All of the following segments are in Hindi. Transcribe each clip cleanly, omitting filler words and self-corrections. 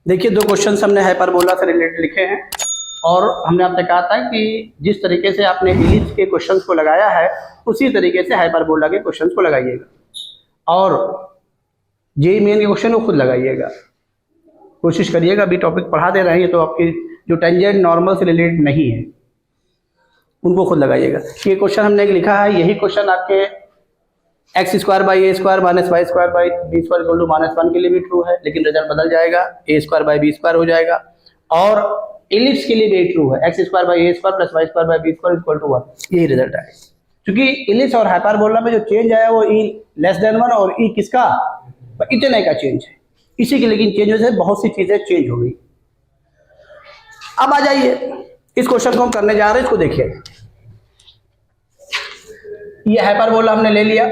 देखिए, दो क्वेश्चंस हमने हाइपरबोला से रिलेटेड लिखे हैं और हमने आपसे कहा था कि जिस तरीके से आपने इलिप्स के क्वेश्चंस को लगाया है उसी तरीके से हाइपरबोला के क्वेश्चंस को लगाइएगा और जेईई मेन के क्वेश्चन को खुद लगाइएगा। कोशिश करिएगा, अभी टॉपिक पढ़ा दे रहे हैं तो आपकी जो टेंजेंट नॉर्मल से रिलेटेड नहीं है उनको खुद लगाइएगा। ये क्वेश्चन हमने लिखा है, यही क्वेश्चन आपके X square by A square minus Y square by B square equal to -1 के लिए भी ट्रू है, लेकिन रिजल्ट बदल जाएगा, A square by B square हो जाएगा। और इलिप्स के लिए भी ट्रू है, X square by A square plus Y square by B square equal to 1, यही रिजल्ट आएगा। क्योंकि इलिप्स और हाइपरबोला में जो चेंज आया वो ई लेस देन 1 और ई किसका, इतने का चेंज है, इसी के लेकिन चेंज से बहुत सी चीजें चेंज हो गई। अब आ जाइए, इस क्वेश्चन को हम करने जा रहे हैं, इसको देखिए। ये हाइपरबोला हमने ले लिया,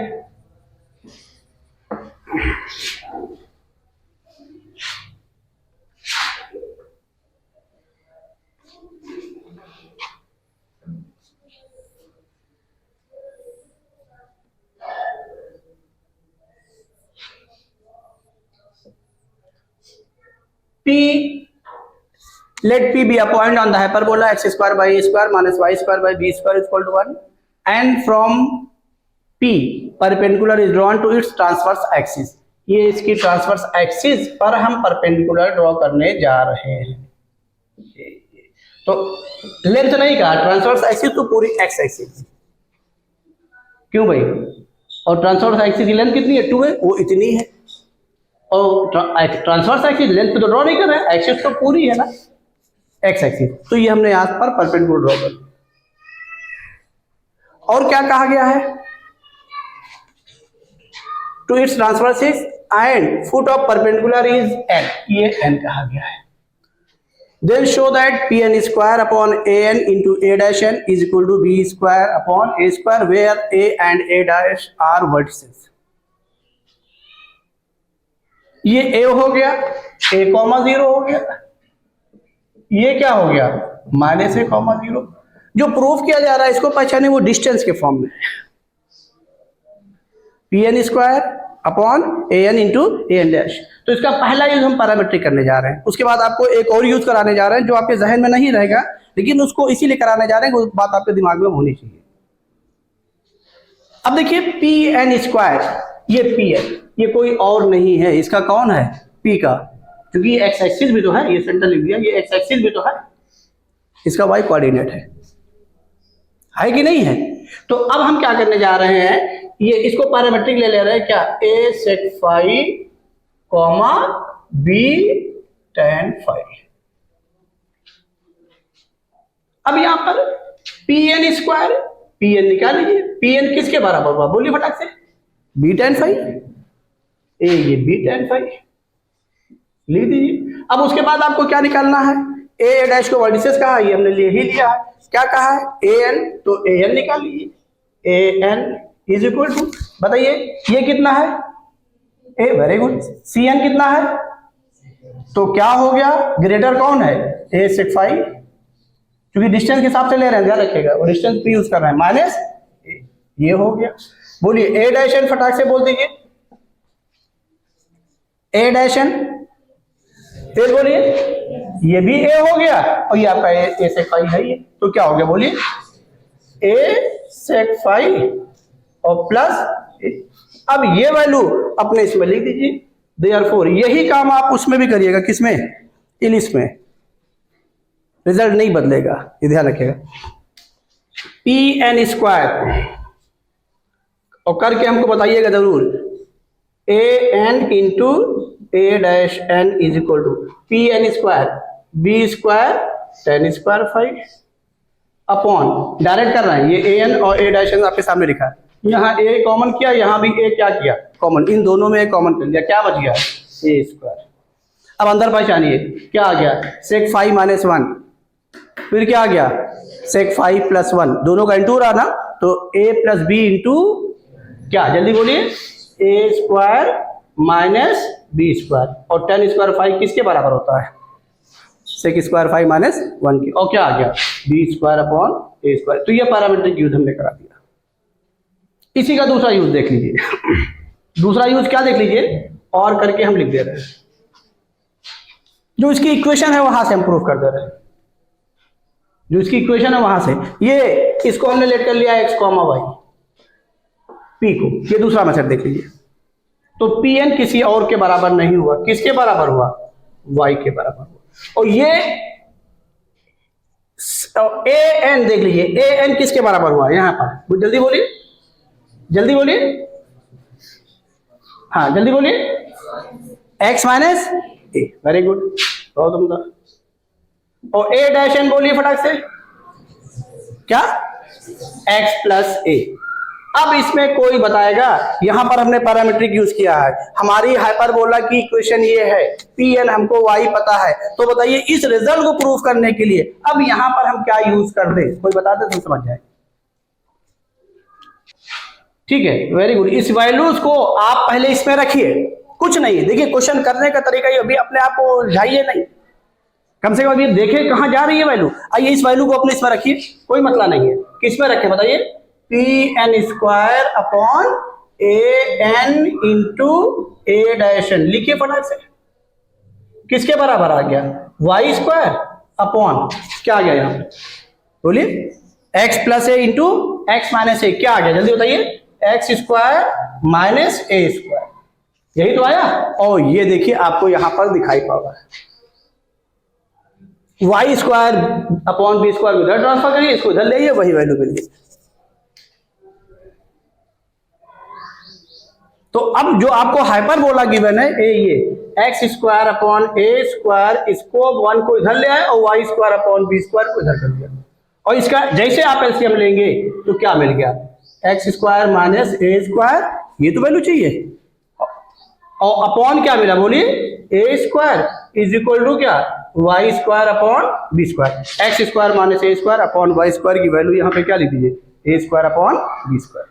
P, let P be a point on the hyperbola x square by a square minus y square by b square is equal to 1, and from P perpendicular is drawn to its transverse axis। ये इसकी ट्रांसवर्स एक्सिस पर हम परपेंडिकुलर ड्रॉ करने जा रहे हैं। तो लेंथ नहीं कहा, ट्रांसवर्स एक्सिस तो पूरी एक्स एक्सिस। क्यों भाई? और ट्रांसवर्स एक्सिस की लेंथ कितनी है? 2 है, वो इतनी है। और ट्रांसवर्स एक्सिस लेंथ तो ड्रॉ नहीं कर रहे हैं, एक्सिस तो पूरी है ना, एक्स एक्सिस। तो ये हमने यहां पर परपेंडिकुलर ड्रॉ कर। और क्या कहा गया है? To its transverse axis and foot of perpendicular is n, ये n कहा गया है। Then show that pn square upon an into a dash n is equal to b square upon a square where a and a dash are vertices. ये a हो गया, a, 0 हो गया, ये क्या हो गया? -a, 0। जो प्रूफ किया जा रहा है इसको पहचाने, वो डिस्टेंस के फॉर्म में pn square upon an into an dash. तो इसका पहला यूज हम पैरामेट्रिक करने जा रहे हैं। उसके बाद आपको एक और यूज कराने जा रहे हैं जो आपके जहन में नहीं रहेगा, लेकिन उसको इसीलिए कराने जा रहे हैं कि बात आपके दिमाग में होनी चाहिए। अब देखिए, pn स्क्वायर, ये pn, ये कोई और नहीं है, इसका कौन है? p का, क्योंकि एक्स एक्सिस भी तो है, ये सेंटर लिख दिया, ये एक्स एक्सिस भी तो है, इसका y कोऑर्डिनेट है कि नहीं है? तो अब हम क्या करने जा रहे हैं, ये इसको पैरामेट्रिक ले रहे हैं क्या? a sec phi comma b tan phi। अब यहां पर pn स्क्वायर, pn निकाल लीजिए, pn किसके बराबर हुआ? बोलिए फटाक से, b tan phi, ये b tan phi लिख दीजिए। अब उसके बाद आपको क्या निकालना है? a डैश को वर्टिसेस कहा, ये हमने ले ही लिया है। क्या कहा है? an, तो an निकाल लीजिए, an इज इक्वल टू, बताइए ये कितना है? ए, वेरी गुड। cn कितना है? तो क्या हो गया? ग्रेटर कौन है? a sec phi, क्योंकि डिस्टेंस के हिसाब से ले रहे हैं, ध्यान रखिएगा, और डिस्टेंस p यूज कर रहे हैं, माइनस ये हो गया। बोलिए a डैश n, फटाक से बोल दीजिए, a डैश n, तेज बोलिए, ये भी a हो गया और ये आपका a sec phi है ये, तो क्या हो गया? बोलिए a sec phi और प्लस, अब ये वैल्यू अपने इसमें लिख दीजिए। देयरफॉर यही काम आप उसमें भी करिएगा, किसमें? इलिप्स में। रिजल्ट नहीं बदलेगा, ये ध्यान रखिएगा। pn स्क्वायर, और करके हमको बताइएगा जरूर, an into a dash n is equal to pn square b square tan square phi upon, direct कर रहे हैं, ये an और a डैश n आपके सामने लिखा है, यहाँ a कॉमन किया, यहाँ भी a क्या किया? कॉमन, इन दोनों में कॉमन कर लिया, क्या बच गया? a square. अब अंदर पहचानिए, क्या आ गया? sec phi -1, फिर क्या आ गया? sec phi +1, दोनों का इंटू रहा ना, तो a प्लस b इंटू क्या? जल्दी बोलिए, a square minus b square, और tan स्क्वायर phi किसके बराबर होता है? sec स्क्वायर phi -1 की, और क्या आ गया? b square upon a square. तो ये पैरामेट्रिक यूज हमने करा दिया। इसी का दूसरा यूज देख लीजिए। दूसरा यूज क्या देख लीजिए, और करके हम लिख दे रहे हैं। जो इसकी इक्वेशन है वहां से हम प्रूव कर दे रहे हैं, जो इसकी इक्वेशन है वहां से। ये इसको हमने लेट कर लिया x कॉमा वाई, p को। ये दूसरा मेथड देख लीजिए। तो pn किसी और के बराबर नहीं हुआ, किसके बराबर हुआ? y के बराबर हुआ। और ये an देख लीजिए, an किसके बराबर हुआ यहां पर? जल्दी बोलिए, जल्दी बोलिए, हाँ जल्दी बोलिए। x माइनस ए, वेरी गुड, बहुत उम्दा। और a डैश एन बोलिए फटाक से, क्या? x प्लस ए। अब इसमें कोई बताएगा, यहां पर हमने पैरामीट्रिक यूज किया है, हमारी हाइपरबोला की इक्वेशन ये है, pn हमको y पता है। तो बताइए इस रिजल्ट को प्रूव करने के लिए अब यहां पर हम क्या यूज कर दें? कोई बता दे तो समझ जाए। ठीक है, वेरी गुड। इस वैल्यूज को आप पहले इसमें रखिए, कुछ नहीं, देखिए क्वेश्चन करने का तरीका ये, अभी अपने आप को जाइए नहीं, कम से कम अभी देखें कहां जा रही है वैल्यू। आइए इस वैल्यू को अपने इसमें रखिए, कोई मतलब नहीं है, किस में रखें बताइए? pn square upon an into A dash N, लिखिए फटाक से। किसके बराबर आ गया? y स्क्वायर अपॉन क्या आ गया यहाँ पे? बोलिए, x प्लस ए इंटू एक्स माइनस ए, क्या आ गया जल्दी बताइए? X square minus a square, यही तो आया। और ये देखिए आपको यहां पर दिखाई पड़ रहा है, Y square upon B square इधर ट्रांसफर करिए, इसको इधर ले आइए, वही वैल्यू मिलेगी। तो अब जो आपको हाइपरबोला गिवन है ये एक्स स्क्वायर अपॉन ए स्क्वायर, इसको वन को इधर ले आए और Y square upon B square को इधर कर दिया। और इसका जैसे आप एलसीएम लेंगे तो क्या मिल गया? X square minus a square, ये तो वैल्यू चाहिए। और अपॉन क्या मिला बोलिए? A square is equal to क्या? Y square upon B square. X square minus a square upon y square की वैल्यू यहाँ पे क्या लिख दीजिए? A square upon B square,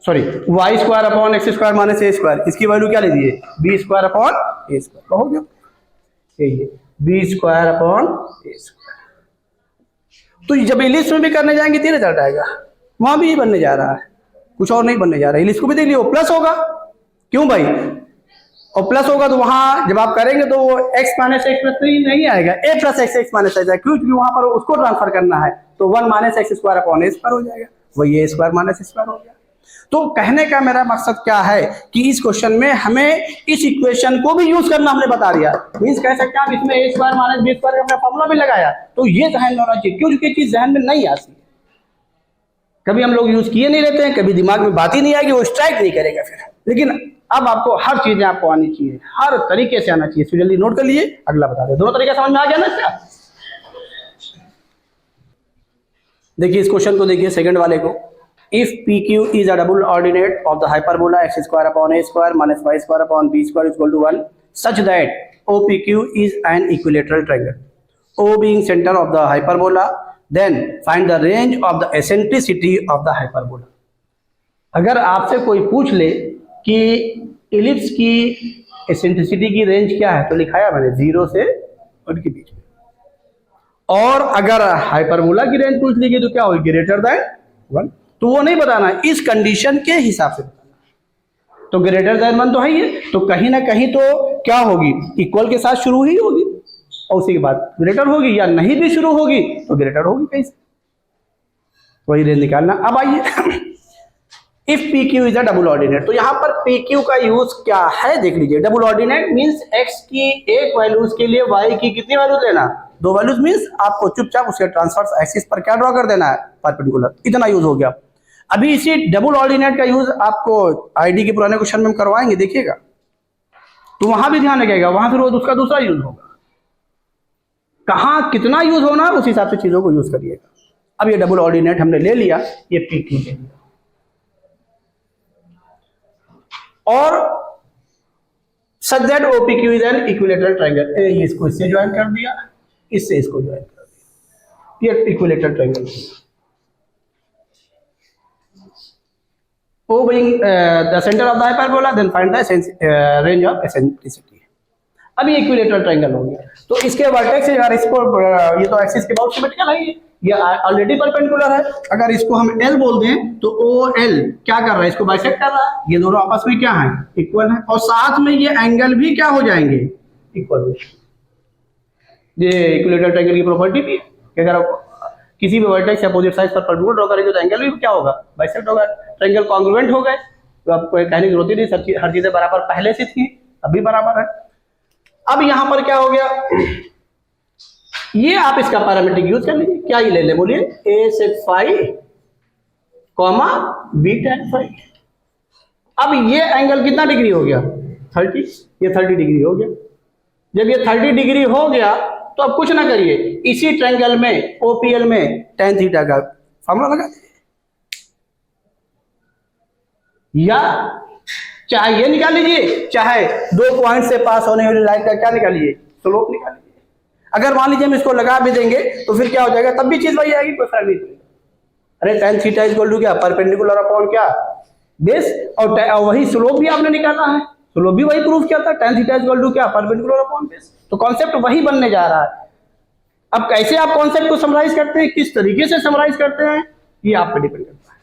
sorry y square upon x square minus a square, इसकी वैल्यू क्या ले दीजिए? बी स्क्वायर अपॉन ए स्क्वायर। हो गया, यही बी स्क्वायर अपॉन ए स्क्वायर। तो जब इंग्लिश में भी करने जाएंगे तो रिजल्ट आएगा, वहां भी बनने जा रहा है, कुछ और नहीं बनने जा रहा है। इंग्लिश को भी देख लियो, प्लस होगा, क्यों भाई? और प्लस होगा तो वहां जब आप करेंगे तो x माइनस एक्स प्लस 3 नहीं आएगा, a plus x x minus आ जाएगा, क्योंकि वहां पर उसको ट्रांसफर करना है। तो 1 माइनस एक्स स्क्वायर अपॉन ए स्क्वायर हो जाएगा, वही ए स्क्वायर माइनस स्क्वायर हो गया। तो कहने का मेरा मकसद क्या है कि इस क्वेश्चन में हमें इस इक्वेशन को भी यूज करना हमने बता दिया। मींस कह सकते हैं आप इसमें a square minus b square का फॉर्मूला भी लगाया, तो ये जहन में होना चाहिए, क्योंकि चीज जहन में नहीं आती है, कभी हम लोग यूज किए नहीं रहते हैं, कभी दिमाग में बात ही नहीं आएगी, वो स्ट्राइक नहीं करेगा फिर। लेकिन अब आपको हर चीजें आपको आनी चाहिए, हर तरीके से आना चाहिए। जल्दी नोट कर लिए, अगला बता दे। दोनों तरीके समझ में आ गया ना इसका? देखिए इस क्वेश्चन को देखिए, सेकंड वाले को। If P Q is a double ordinate of the hyperbola x square upon A square minus Y square upon B square is equal to 1 such that O P Q is an equilateral triangle, O being centre of the hyperbola, then find the range of the eccentricity of the hyperbola. अगर आपसे कोई पूछ ले कि इलिप्स की एसेंट्रिसिटी की रेंज क्या है, तो लिखाया मैंने 0 से उनके बीच में। और अगर हाइपरबोला की रेंज पूछ लीजिए तो क्या होगी? Greater than 1। तो वो नहीं बताना, इस कंडीशन के हिसाब से बताना। तो ग्रेटर देन 1 तो है ये, तो कहीं ना कहीं तो क्या होगी? इक्वल के साथ शुरू ही होगी, और उसी के बाद ग्रेटर होगी, या नहीं भी शुरू होगी तो ग्रेटर होगी कहीं से, वही रेंज निकालना। अब आइए if P Q is a double ordinate, तो यहाँ पर पी क्यू का यूज क्या है देख लीजिए। डबल ऑर्डिनेट मींस एक्स की एक वैल्यूज के लिए वाई की कितनी वैल्यू लेना? 2 वैल्यूज। मींस आपको चुपचाप उसके ट्रांसफर एक्सिस पर क्या ड्रॉ कर देना है? परपेंडिकुलर। इतना यूज हो गया। अभी इसी डबल ऑर्डिनेट का यूज आपको आईडी के पुराने क्वेश्चन में हम करवाएंगे, देखिएगा, तो वहां भी ध्यान रखिएगा, वहां फिर वो उसका दूसरा यूज होगा। कहां कितना यूज होना है उस हिसाब से चीजों को यूज करिएगा। अब ये डबल ऑर्डिनेट हमने ले लिया, ये पी क्यू ले लिया, और such that OPQ is an equilateral triangle. ये इसको इससे ज्वाइन कर दिया, इससे इसको ज्वाइन कर दिया, ये equilateral triangle. O being the center of the hyperbola, then find the range of eccentricity। अब ये इक्विलेटरल ट्रायंगल हो गया, तो इसके वर्टेक्स अगर इसको ये तो एक्सिस के बहुत सिमेट्रिकल है, ये ऑलरेडी परपेंडिकुलर है। अगर इसको हम L बोल दें तो OL क्या कर रहा है? इसको बाइसेक्ट कर रहा है। ये दोनों आपस में क्या है? इक्वल है। और साथ में ये एंगल भी क्या हो जाएंगे? इक्वल। ये इक्विलेटरल ट्रायंगल की प्रॉपर्टी भी है कि अगर आप किसी भी वर्टेक्स या अपोजिट साइड पर परपेंडिकुलर ड्रॉ करेंगे तो एंगल भी क्या होगा, बाइसेक्ट होगा। ट्रायंगल कॉन्ग्रुएंट हो गए तो आपको कहने की जरूरत ही नहीं, हर चीजें बराबर पहले से थी, अभी बराबर है। अब यहां पर क्या हो गया, ये आप इसका पैरामीट्रिक यूज कर लीजिए। क्या ये ले ले बोलिए, a sec phi comma b tan phi। अब ये एंगल कितना डिग्री हो गया, 30, ये 30 डिग्री हो गया। जब ये 30 डिग्री हो गया तो अब कुछ ना करिए, इसी ट्रायंगल में ओपीएल में tan थीटा का फॉर्मूला लगा दीजिए, या चाहे ये निकाल लीजिए, चाहे 2 पॉइंट से पास होने वाली लाइन का क्या निकालिए, स्लोप निकाल लीजिए। अगर मान लीजिए हम इसको लगा भी देंगे तो फिर क्या हो जाएगा, तब भी चीज वही आएगी, कोई फर्क नहीं पड़ेगा। अरे tan थीटा इक्वल टू क्या, परपेंडिकुलर अपॉन क्या, बेस, और वही स्लोप भी आपने निकाला है, स्लोप भी वही प्रूफ किया था, tan थीटा इक्वल टू क्या, परपेंडिकुलर अपॉन बेस। तो कॉन्सेप्ट वही बनने जा रहा है। अब कैसे आप कॉन्सेप्ट को समराइज करते हैं, किस तरीके से समराइज करते हैं, ये आप पे डिपेंड करता है।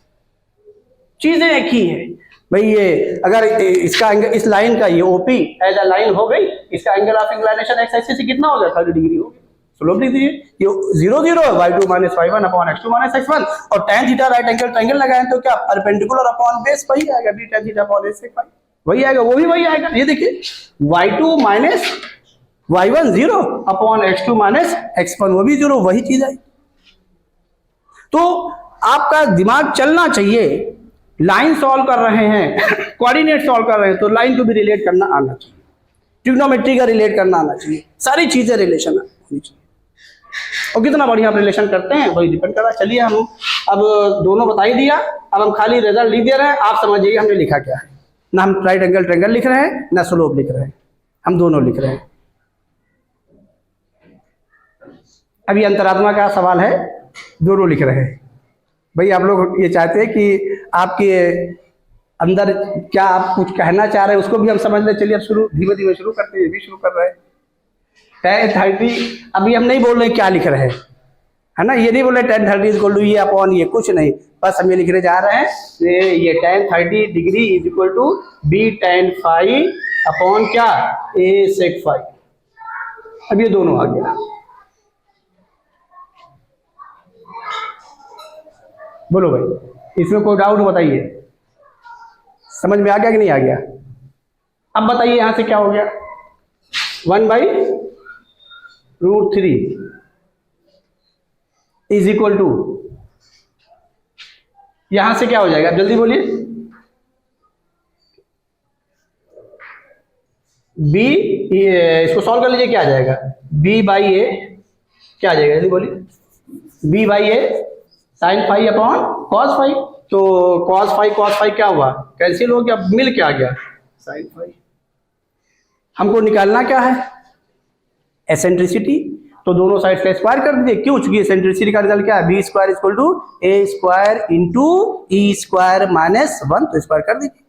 चीजें एक ही है भाई। ये अगर इसका एंगल, इस लाइन का ये ओपी एज अ लाइन हो गई, इसका angle of inclination x axis से कितना हो गया, 30 डिग्री हो गया। स्लोप लिख दीजिए, ये 0 0 है, y2 minus y1 upon x2 minus x1, और tan theta right angle triangle लगाएं तो क्या, परपेंडिकुलर अपॉन बेस वही आएगा, b tan theta upon a sec phi वही आएगा, वो भी वही आएगा। ये देखिए y2 minus y1 0 upon x2 minus x1, वो भी 0, वही चीज आई। तो आपका दिमाग चलना चाहिए, लाइन सॉल्व कर रहे हैं, कोऑर्डिनेट सॉल्व कर रहे हैं तो लाइन को भी रिलेट करना आना चाहिए, ट्रिग्नोमेट्री का रिलेट करना आना चाहिए, सारी चीजें रिलेशन होनी चाहिए। और कितना बढ़िया आप रिलेशन करते हैं वही डिपेंड कर रहा है। चलिए हम अब दोनों बता ही दिया, अब हम खाली रिजल्ट लिख दे रहे हैं, आप समझिए हमने लिखा क्या है। ना हम राइट एंगल ट्रायंगल लिख रहे हैं, ना स्लोप लिख रहे हैं, हम दोनों लिख रहे हैं। अभी अंतरात्मा का सवाल है, दोनों लिख रहे हैं। भाई आप लोग ये चाहते हैं कि आपके अंदर क्या आप कुछ कहना चाह रहे हैं उसको भी हम समझ लें। चलिए अब शुरू, धीमे धीमे शुरू करते हैं, भी शुरू कर रहे हैं। tan 30 अभी हम नहीं बोल रहे क्या लिख रहे हैं, है ना, ये नहीं बोल रहे tan 30 इक्वल टू ये अपॉन ये, कुछ नहीं, बस हम ये लिखने जा रहे हैं ये tan 30 degree is equal to b tan phi upon क्या, a sec phi। अब ये दोनों आ गया। बोलो भाई, इसमें कोई डाउट बताइए, समझ में आ गया कि नहीं आ गया? अब बताइए यहां से क्या हो गया, 1/√3 इज इक्वल टू, यहां से क्या हो जाएगा, जल्दी बोलिए, b, इसको सॉल्व कर लीजिए, क्या आ जाएगा, b बाई ए, क्या आ जाएगा जल्दी बोलिए, b by a sine phi upon cos phi. तो कॉस फाई क्या हुआ, कैंसिल हो गया, मिल क्या आ गया, साइन फाई। हमको निकालना क्या है, एसेंट्रिसिटी, तो दोनों साइड का स्क्वायर कर दीजिए। क्यों, चूंकि एसेंट्रिसिटी का रिजल्ट क्या है, b square equal to a square into e square minus 1, तो स्क्वायर कर दीजिए।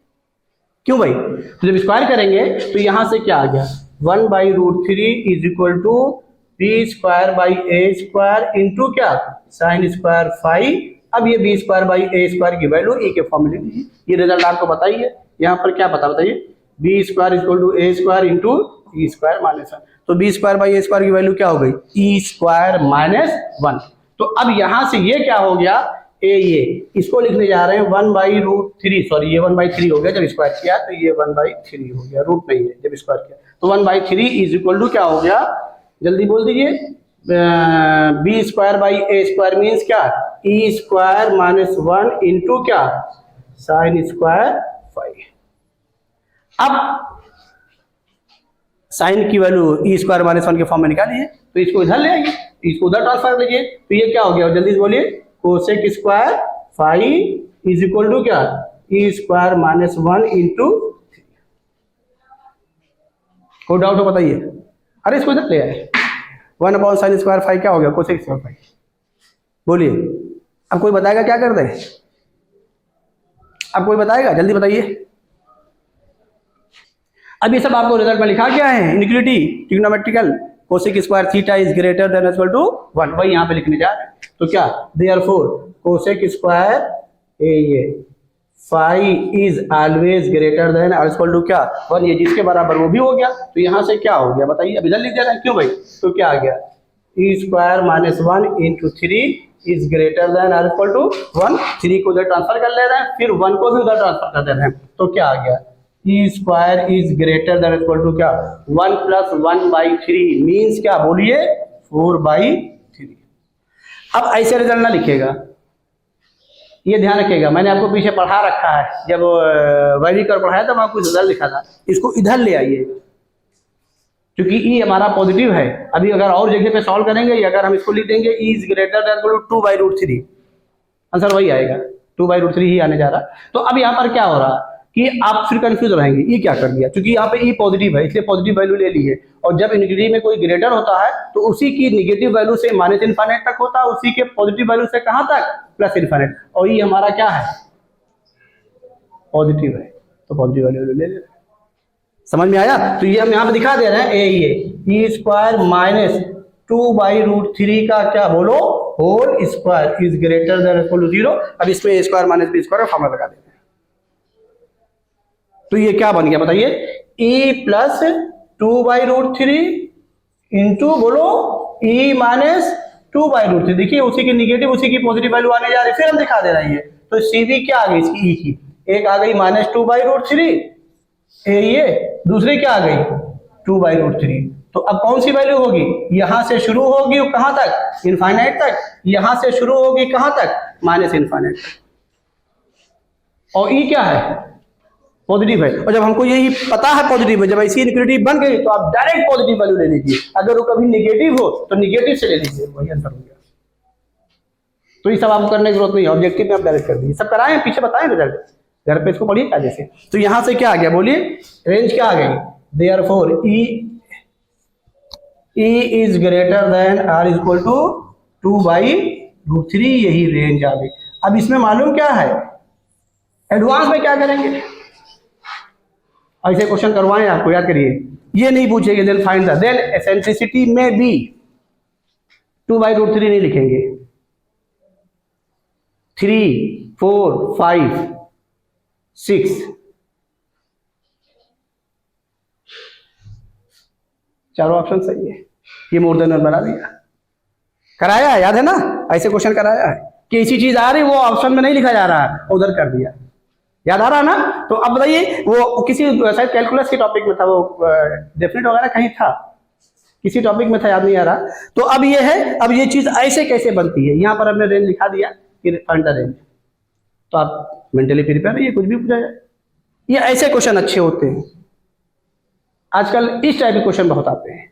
क्यों भाई, तो जब स्क्वायर करेंगे तो यहां से क्या आ गया, 1/√3 is equal to b square by A square into क्या, साइन स्क्वायर फाई। अब ये b square by A square की वैल्यू ए के फॉर्म में लिख दीजिए। ये रिजल्ट आपको बताइए, यहाँ पर क्या बताइए, b square equal to a square into e square minus 1। तो b square by A square की वैल्यू क्या हो गई, ई स्क्वायर माइनस 1। तो अब यहां से ये क्या हो गया, ये इसको लिखने जा रहे हैं 1/√3, सॉरी ये 1/3 हो गया, जब स्क्वायर किया तो ये 1/3 हो गया, रूट नहीं है जब स्क्वायर किया, तो 1/3 इज इक्वल टू क्या हो गया, जल्दी बोल दीजिए, b square by A square means क्या, ई स्क्वायर माइनस 1 इंटू क्या, साइन स्क्वायर फाई। अब साइन की वैल्यू ई स्क्वायर माइनस 1 के फॉर्म में निकालिए, तो इसको इधर ले आइए, इसको उधर ट्रांसफर कीजिए, तो ये क्या हो गया, जल्दी से बोलिए, cosec square phi is equal to क्या, ई स्क्वायर माइनस 1 इंटू। कोई डाउट हो बताइए, अरे इसको इधर ले आए, 1 अपॉन साइन स्क्वायर फाई क्या हो गया, कोसेक स्क्वायर फाई। बोलिए, अब कोई बताएगा क्या कर दे, अब कोई बताएगा, जल्दी बताइए। अब ये सब आपको रिजल्ट में लिखा क्या है, inequality trigonometrical cosec square theta is greater than equal to 1, वही यहाँ पे लिखने जा रहे हैं। तो क्या, देयरफॉर कोसेक स्क्वायर ये five is always greater than or equal to क्या 1, ये जिसके बराबर वो भी हो गया। तो यहाँ से क्या हो गया बताइए, अब इधर लिख देना क्यों भाई, तो क्या आ गया e square minus 1 into 3 is greater than or equal to 1। 3 को उधर ट्रांसफर कर ले रहे हैं, फिर 1 को भी उधर ट्रांसफर कर दे रहे हैं, तो क्या आ गया e square is greater than equal to क्या 1 प्लस 1/3 मीन्स क्या बोलिए 4/3। अब ऐसे रिजल्ट ना लिखेगा, ये ध्यान रखिएगा, मैंने आपको पीछे पढ़ा रखा है, जब वैदिक और पढ़ाया था मैं आपको रिजल्ट लिखा था, इसको इधर ले आइए क्योंकि ई हमारा पॉजिटिव है। अभी अगर और जगह पे सॉल्व करेंगे या अगर हम इसको लिख देंगे E is greater then 2/√3, answer वही आएगा 2/√3 ही आने जा रहा। तो अब यहाँ पर क्या हो रहा कि आप फिर कंफ्यूज रहेंगे, ये क्या कर दिया, क्योंकि यहाँ पे ई पॉजिटिव है इसलिए पॉजिटिव वैल्यू ले ली है, और जब इनग्रीडी में कोई ग्रेटर होता है तो उसी की निगेटिव वैल्यू से माइनस इनफाइनाइट तक होता है, उसी के पॉजिटिव वैल्यू से कहाँ तक प्लस इनफाइनाइट, और ये हमारा क्या है पॉजिटिव है, तो पॉजिटिव वैल्यू ले ले। समझ में आया? तो ये हम यहाँ पे दिखा दे रहे हैं ये ई स्क्वायर माइनस 2/√3 का क्या बोलो whole square is greater than equal to 0। अब इसमें a square minus b square formula लगा देते हैं, तो ये क्या बन गया बताइए e प्लस 2/√3 इंटू बोलो e माइनस 2/√3। देखिए उसी की निगेटिव उसी की पॉजिटिव वैल्यू आने जा रही है, फिर हम दिखा दे रहे हैं। तो CV क्या आ गई इसकी e की, एक आ गई माइनस 2/√3 ये दूसरी क्या आ गई 2/√3। तो अब कौन सी वैल्यू होगी, यहां से शुरू होगी कहां तक इनफाइनाइट तक, यहां से शुरू होगी कहां तक माइनस इनफाइनाइट तक, और ई क्या है पॉजिटिव है। और जब हमको यही पता है पॉजिटिव है, जब ऐसी इनफिनिटी बन गई तो आप डायरेक्ट पॉजिटिव वैल्यू ले लीजिए, अगर वो कभी नेगेटिव हो तो नेगेटिव से ले लीजिए, वही आंसर हो गया। तो ये सब आपको करने की जरूरत नहीं है, ऑब्जेक्टिव में आप डायरेक्ट कर दीजिए। सब कराए पीछे बताएं रिजल्ट, घर पे इसको पढ़िए कायदे से। तो यहां से क्या आ गया बोलिए रेंज क्या आ गई, therefore E is greater than R equal to 2/√3, यही रेंज आ गई। अब इसमें मालूम क्या है, एडवांस में क्या करेंगे, ऐसे क्वेश्चन करवाएं आपको, याद करिए, ये नहीं पूछेंगे then find the, then eccentricity में भी 2/√3 नहीं लिखेंगे, 3, 4, 5, 6 चारों ऑप्शन सही है। ये मोर देन बना दिया, कराया है, याद है ना, ऐसे क्वेश्चन कराया है कि ऐसी चीज आ रही वो ऑप्शन में नहीं लिखा जा रहा है, उधर कर दिया, याद आ रहा है ना। तो अब बताइए वो किसी शायद कैलकुलस के टॉपिक में था, वो डेफिनेट वगैरह कहीं था, किसी टॉपिक में था, याद नहीं आ रहा। तो अब ये है, अब ये चीज ऐसे कैसे बनती है, यहाँ पर हमने रेंज लिखा दिया कि फाइंड द रेंज, तो आप मेंटली प्रिपेयर रहिए, कुछ भी पूछा जाए। ये ऐसे क्वेश्चन अच्छे होते हैं, आजकल इस टाइप के क्वेश्चन बहुत आते हैं,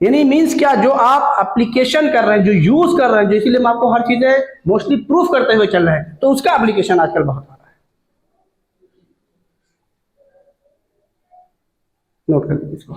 यानी मींस क्या, जो आप एप्लीकेशन कर रहे हैं, जो यूज कर रहे हैं, जो इसीलिए हम आपको हर चीजें मोस्टली प्रूफ करते हुए चल रहे हैं, तो उसका एप्लीकेशन आजकल बहुत आ रहा है, नोट कर लीजिए इसको।